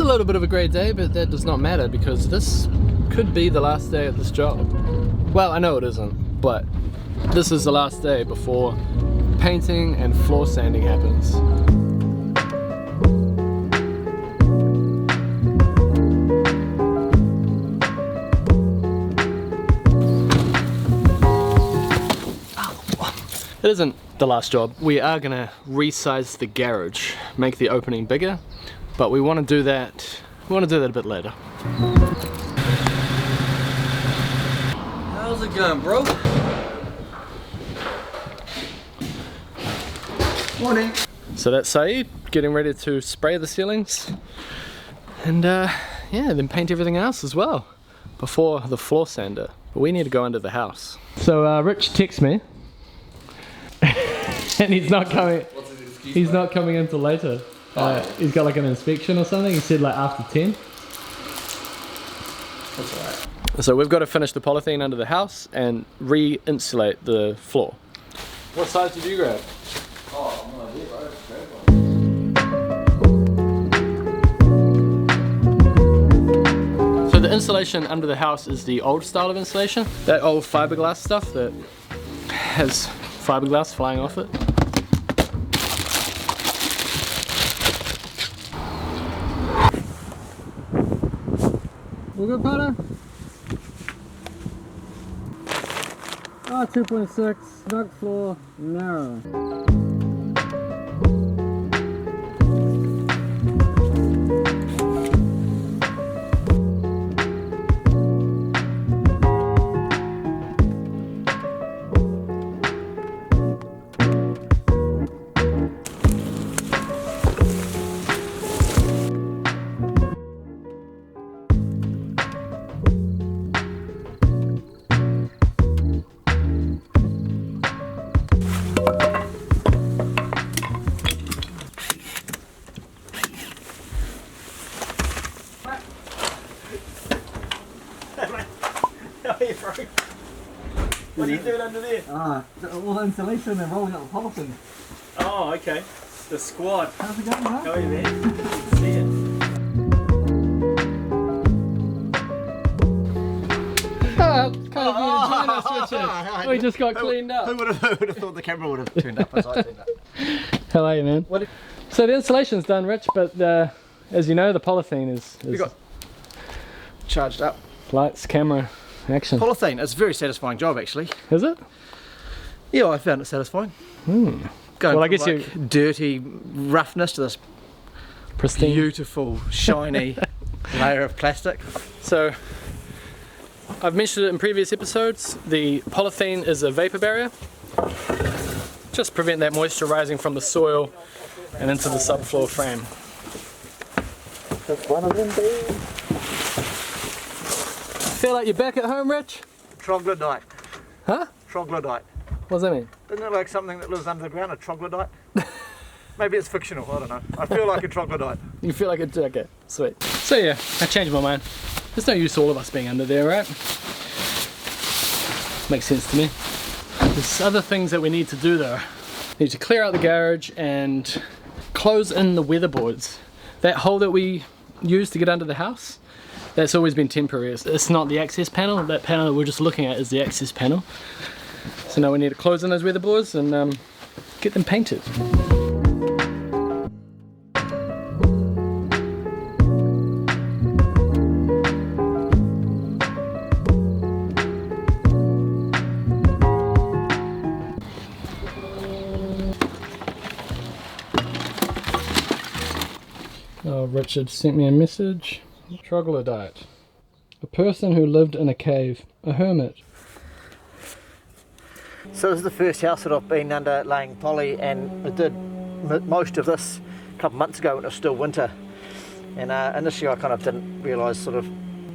a little bit of a grey day, but that does not matter because this could be the last day of this job. Well, I know it isn't, but this is the last day before painting and floor sanding happens. It isn't the last job. We are gonna resize the garage, make the opening bigger, but we want to do that. We want to do that a bit later. How's it going, bro? Morning. So that's Saeed getting ready to spray the ceilings, and yeah, then paint everything else as well before the floor sander. But we need to go under the house. So Rich texts me. And he's not coming. He's not coming until later. He's got like an inspection or something. He said like after 10. That's alright. So we've got to finish the polythene under the house and re-insulate the floor. What size did you grab? Oh, no idea, bro. So the insulation under the house is the old style of insulation. That old fiberglass stuff that has fiberglass flying off it. All good, partner? Ah, 2.6, snug floor, narrow. What are you doing under there? All the insulation and rolling up the polythene. Oh, okay. The squad. How's it going, huh? How are you, man? See ya. We just got cleaned up. Who would have thought the camera would have turned up as I turned up? How are you, man? So the insulation's done, Rich, but as you know, the polythene is You got charged up. lights, camera, action. Polythene, it's a very satisfying job actually. Is it? Yeah, I found it satisfying. Hmm. Going Well, I from guess like dirty roughness to this Pristine. beautiful, shiny layer of plastic. So, I've mentioned it in previous episodes, the polythene is a vapor barrier. Just prevent that moisture rising from the soil and into the subfloor frame. That's one of them, dude. Feel like you're back at home, Rich? Troglodyte. Huh? Troglodyte. What does that mean? Isn't it like something that lives under the ground, a troglodyte? Maybe it's fictional, I don't know. I feel like a troglodyte. You feel like it's okay, sweet. So yeah, I changed my mind. There's no use to all of us being under there, right? Makes sense to me. There's other things that we need to do though. We need to clear out the garage and close in the weatherboards. That hole that we used to get under the house, that's always been temporary. It's not the access panel. That panel that we're just looking at is the access panel. So now we need to close in those weatherboards and get them painted. Oh, Richard sent me a message. Troglodyte. A person who lived in a cave. A hermit. So this is the first house that I've been under laying poly, and I did most of this a couple months ago when it was still winter. And initially I kind of didn't realise sort of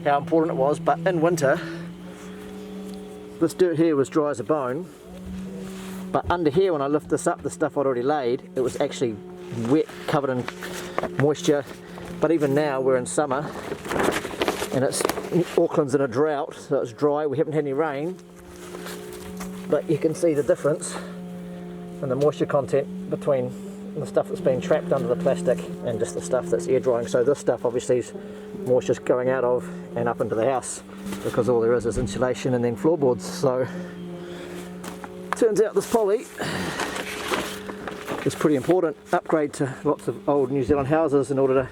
how important it was, but in winter this dirt here was dry as a bone, but under here when I lift this up, the stuff I'd already laid, it was actually wet, covered in moisture. But even now we're in summer and Auckland's in a drought, so it's dry, we haven't had any rain, but you can see the difference in the moisture content between the stuff that's been trapped under the plastic and just the stuff that's air drying. So this stuff obviously is moisture's going out of and up into the house, because all there is insulation and then floorboards. So turns out this poly is pretty important upgrade to lots of old New Zealand houses in order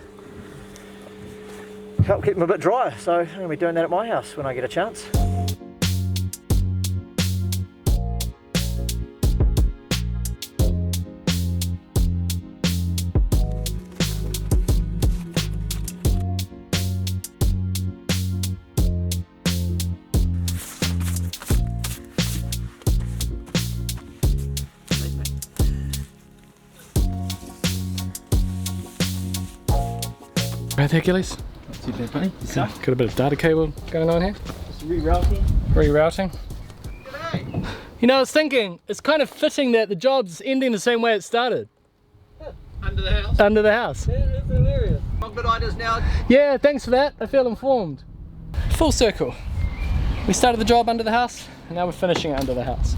to help keep them a bit drier. So I'm going to be doing that at my house when I get a chance. Right there, Gillies. Not too bad, buddy. Got a bit of data cable going on here. Just rerouting. Rerouting. You know, I was thinking, it's kind of fitting that the job's ending the same way it started. Under the house? Under the house. Yeah, it's hilarious. What good ideas now? Yeah, thanks for that. I feel informed. Full circle. We started the job under the house, and now we're finishing it under the house.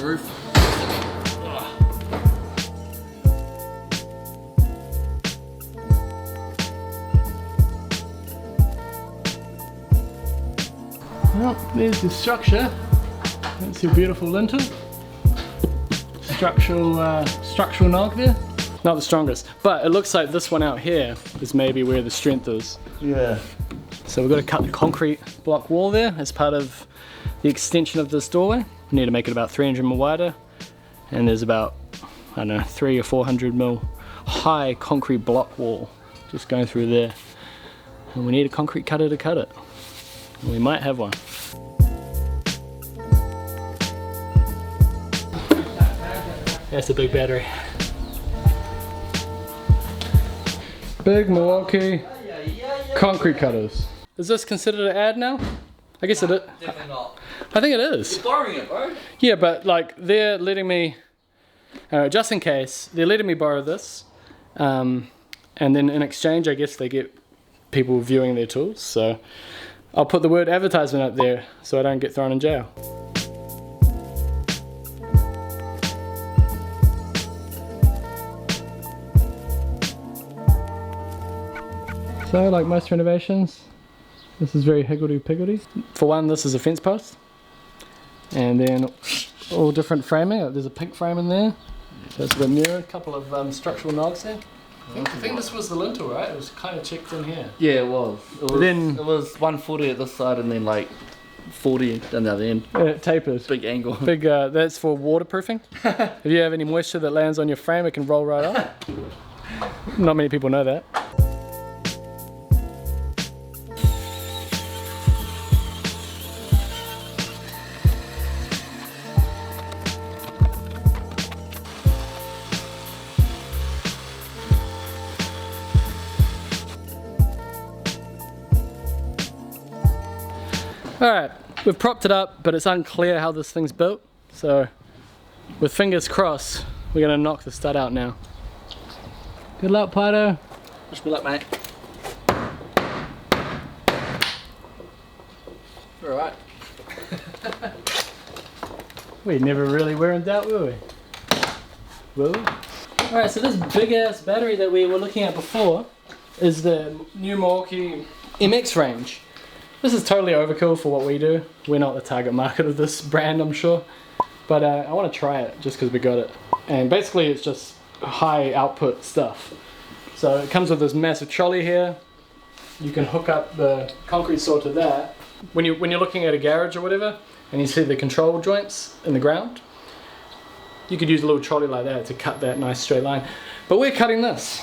Roof. Well, there's the structure. That's your beautiful lintel. Structural nog there. Not the strongest, but it looks like this one out here is maybe where the strength is. Yeah. So we've got to cut the concrete block wall there as part of the extension of this doorway. We need to make it about 300 mil wider, and there's about, I don't know, 300 or 400 mil high concrete block wall just going through there. And we need a concrete cutter to cut it. And we might have one. That's a big battery. Big Milwaukee concrete cutters. Is this considered an ad now? I guess it is. Definitely not. I think it is. You're borrowing it, bro. Yeah, but like they're letting me, just in case, they're letting me borrow this. And then in exchange, I guess they get people viewing their tools. So I'll put the word advertisement up there so I don't get thrown in jail. So like most renovations, this is very higgledy-piggledy. For one, this is a fence post. And then all different framing. There's a pink frame in there. So it's a bit newer. A couple of structural nogs there. I think this was the lintel, right? It was kind of checked in here. Yeah, it was. It was 140 at this side and then like 40 down the other end. It tapers. Big angle. Big. That's for waterproofing. If you have any moisture that lands on your frame, it can roll right off. Not many people know that. Alright, we've propped it up, but it's unclear how this thing's built. So, with fingers crossed, we're going to knock the stud out now. Good luck, Pato. Wish me luck, mate. Alright. We never really were in doubt, were we? Will we? Alright, so this big ass battery that we were looking at before is the new Milwaukee MX range. This is totally overkill for what we do. We're not the target market of this brand, I'm sure. But I want to try it just because we got it. And basically it's just high output stuff. So it comes with this massive trolley here. You can hook up the concrete saw to that. When you're looking at a garage or whatever, and you see the control joints in the ground, you could use a little trolley like that to cut that nice straight line. But we're cutting this.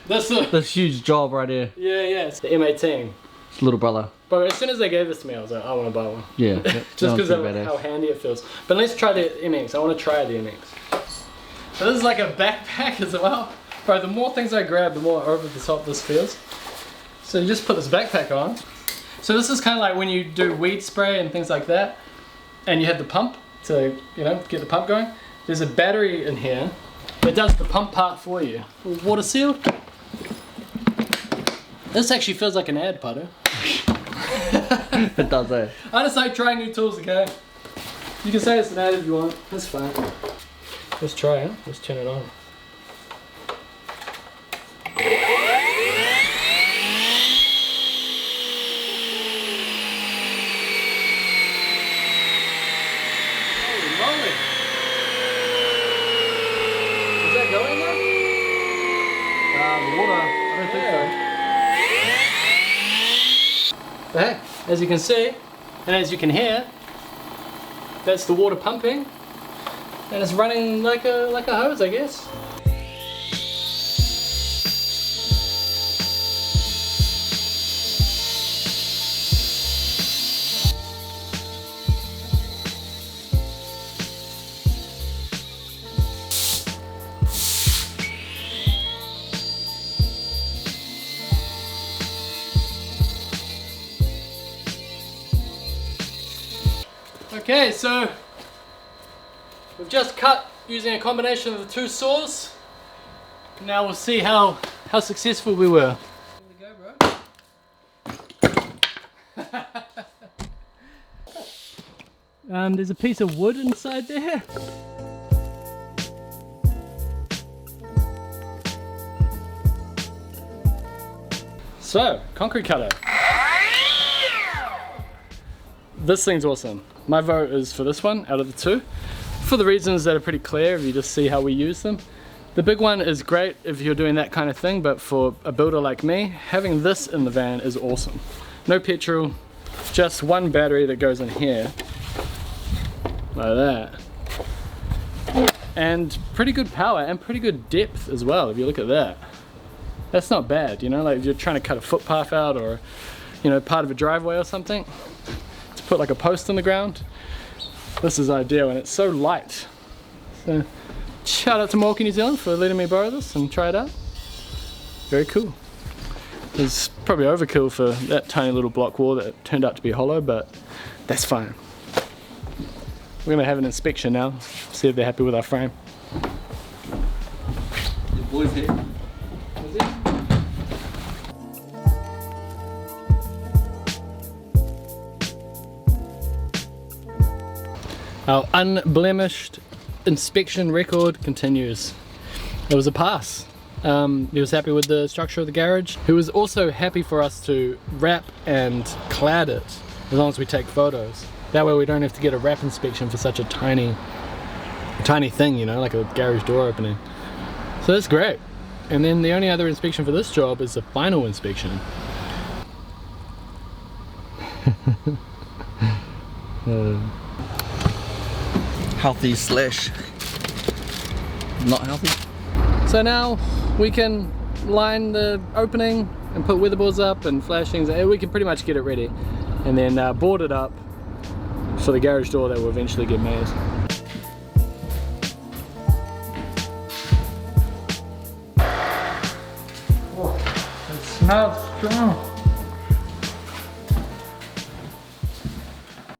This huge job right here. Yeah, it's the M18. It's little brother. But as soon as they gave this to me, I was like, I want to buy one. Yeah. Just because of how handy it feels. But let's try the MX. I want to try the MX. So this is like a backpack as well. Bro, the more things I grab, the more over the top this feels. So you just put this backpack on. So this is kind of like when you do weed spray and things like that, and you have the pump to, you know, get the pump going. There's a battery in here that does the pump part for you. Water sealed. This actually feels like an ad, Pato. It does, eh? I just like trying new tools, okay? You can say it's an ad if you want, that's fine. Let's try it, let's turn it on. Holy moly! Is that going now? The water. I don't think so. But hey, as you can see, and as you can hear, that's the water pumping, and it's running like a hose, I guess. Okay, so we've just cut using a combination of the two saws. Now we'll see how successful we were. Here we go, bro. There's a piece of wood inside there. So, concrete cutter. This thing's awesome. My vote is for this one out of the two, for the reasons that are pretty clear if you just see how we use them. The big one is great if you're doing that kind of thing, but for a builder like me, having this in the van is awesome. No petrol, just one battery that goes in here, like that. And pretty good power and pretty good depth as well, if you look at that. That's not bad, you know, like if you're trying to cut a footpath out or, you know, part of a driveway or something. Put like a post in the ground. This is ideal and it's so light. So shout out to Morky New Zealand for letting me borrow this and try it out. Very cool. It's probably overkill for that tiny little block wall that turned out to be hollow, but that's fine. We're gonna have an inspection now, see if they're happy with our frame. Your boy's here. Our unblemished inspection record continues. It was a pass. He was happy with the structure of the garage. He was also happy for us to wrap and clad it as long as we take photos. That way we don't have to get a wrap inspection for such a tiny thing, you know, like a garage door opening. So that's great. And then the only other inspection for this job is the final inspection. Healthy slash not healthy. So now we can line the opening and put weatherboards up and flashings. We can pretty much get it ready and then board it up for the garage door that will eventually get made. Oh, it smells strong.